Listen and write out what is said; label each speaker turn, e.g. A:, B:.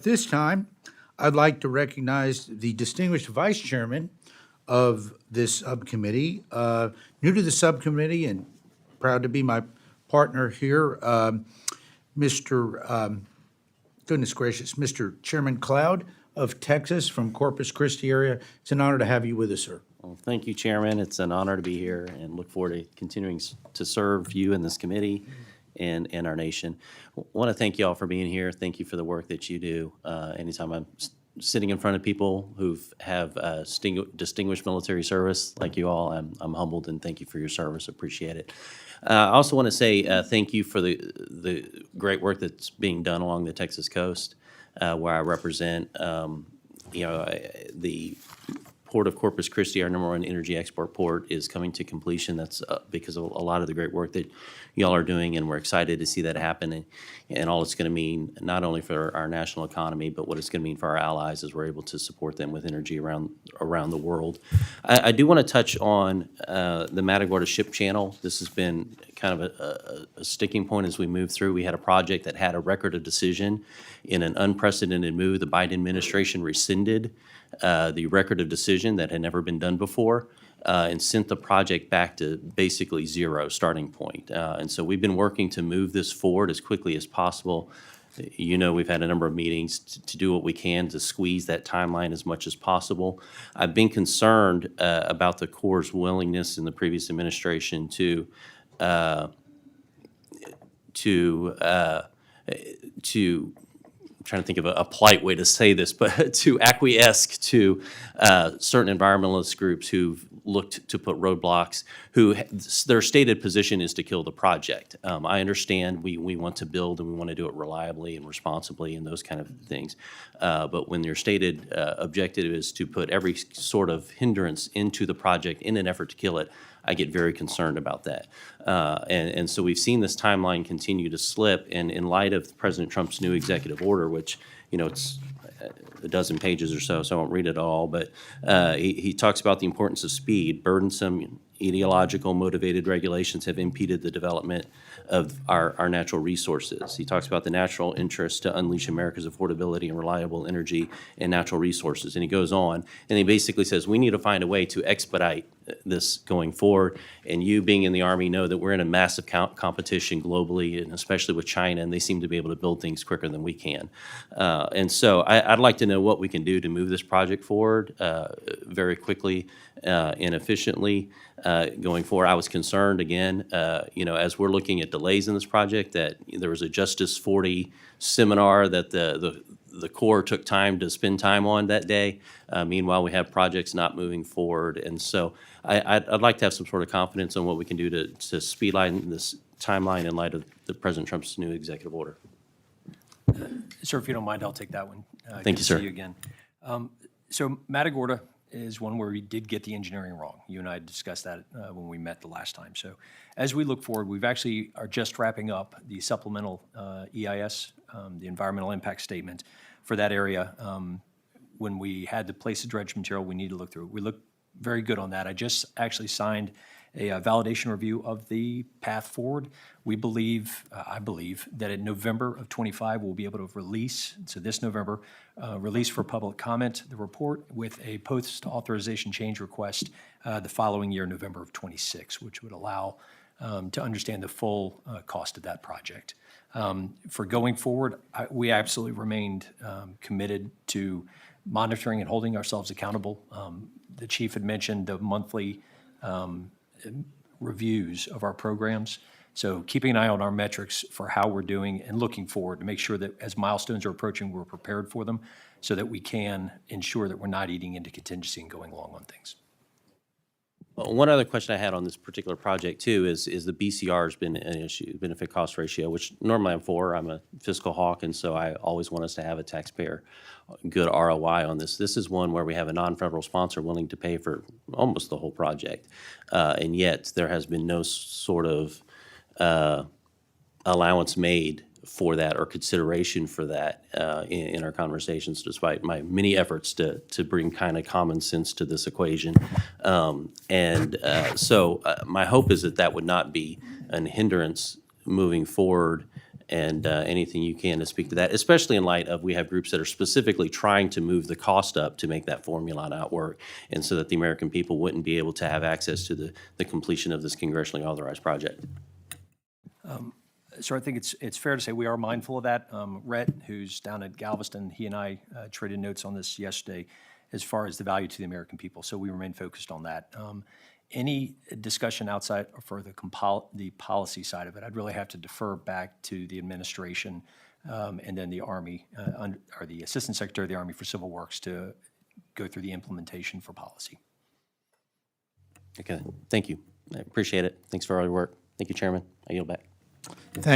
A: This time, I'd like to recognize the distinguished vice chairman of this subcommittee, new to the subcommittee and proud to be my partner here, Mr. Goodness gracious, Mr. Chairman Cloud of Texas from Corpus Christi area. It's an honor to have you with us, sir.
B: Well, thank you, Chairman. It's an honor to be here and look forward to continuing to serve you and this committee and our nation. Want to thank you all for being here. Thank you for the work that you do. Anytime I'm sitting in front of people who have distinguished military service like you all, I'm humbled and thank you for your service. Appreciate it. I also want to say thank you for the great work that's being done along the Texas coast, where I represent. The Port of Corpus Christi, our #1 energy export port, is coming to completion. That's because of a lot of the great work that y'all are doing, and we're excited to see that happen and all it's going to mean, not only for our national economy, but what it's going to mean for our allies as we're able to support them with energy around the world. I do want to touch on the Matagorda ship channel. This has been kind of a sticking point as we move through. We had a project that had a record of decision. In an unprecedented move, the Biden administration rescinded the record of decision that had never been done before, and sent the project back to basically zero starting point. And so we've been working to move this forward as quickly as possible. You know, we've had a number of meetings to do what we can to squeeze that timeline as much as possible. I've been concerned about the Corps' willingness in the previous administration to I'm trying to think of a polite way to say this, but to acquiesce to certain environmentalist groups who've looked to put roadblocks, their stated position is to kill the project. I understand we want to build and we want to do it reliably and responsibly and those kind of things. But when your stated objective is to put every sort of hindrance into the project in an effort to kill it, I get very concerned about that. And so we've seen this timeline continue to slip, and in light of President Trump's new executive order, which, you know, it's a dozen pages or so I won't read it all, but he talks about the importance of speed. Burdensome, ideological, motivated regulations have impeded the development of our natural resources. He talks about the natural interest to unleash America's affordability and reliable energy and natural resources. And he goes on, and he basically says, we need to find a way to expedite this going forward. And you, being in the Army, know that we're in a massive competition globally, and especially with China, and they seem to be able to build things quicker than we can. And so I'd like to know what we can do to move this project forward very quickly and efficiently going forward. I was concerned, again, as we're looking at delays in this project, that there was a Justice 40 seminar that the Corps took time to spend time on that day. Meanwhile, we have projects not moving forward. And so I'd like to have some sort of confidence on what we can do to speedline this timeline in light of President Trump's new executive order.
C: Sir, if you don't mind, I'll take that one.
B: Thank you, sir.
C: Good to see you again. So Matagorda is one where we did get the engineering wrong. You and I discussed that when we met the last time. So as we look forward, we've actually are just wrapping up the supplemental EIS, the environmental impact statement for that area. When we had to place the dredge material, we need to look through it. We look very good on that. I just actually signed a validation review of the path forward. We believe, I believe, that in November of '25, we'll be able to release, so this November, release for public comment the report with a post-authorization change request the following year, November of '26, which would allow to understand the full cost of that project. For going forward, we absolutely remained committed to monitoring and holding ourselves accountable. The chief had mentioned the monthly reviews of our programs. So keeping an eye on our metrics for how we're doing and looking forward to make sure that as milestones are approaching, we're prepared for them so that we can ensure that we're not eating into contingency and going long on things.
B: One other question I had on this particular project too is the BCR has been an issue, benefit cost ratio, which normally I'm for. I'm a fiscal hawk, and so I always want us to have a taxpayer good ROI on this. This is one where we have a non-federal sponsor willing to pay for almost the whole project, and yet there has been no sort of allowance made for that or consideration for that in our conversations, despite my many efforts to bring kind of common sense to this equation. So my hope is that that would not be an hindrance moving forward and anything you can to speak to that, especially in light of we have groups that are specifically trying to move the cost up to make that formula not work, and so that the American people wouldn't be able to have access to the completion of this congressionally authorized project.
C: So I think it's fair to say we are mindful of that. Rhett, who's down at Galveston, he and I traded notes on this yesterday as far as the value to the American people. So we remain focused on that. Any discussion outside for the policy side of it, I'd really have to defer back to the administration and then the Army, or the Assistant Secretary of the Army for Civil Works to go through the implementation for policy.
B: Okay, thank you. I appreciate it. Thanks for all your work. Thank you, Chairman. I yield back.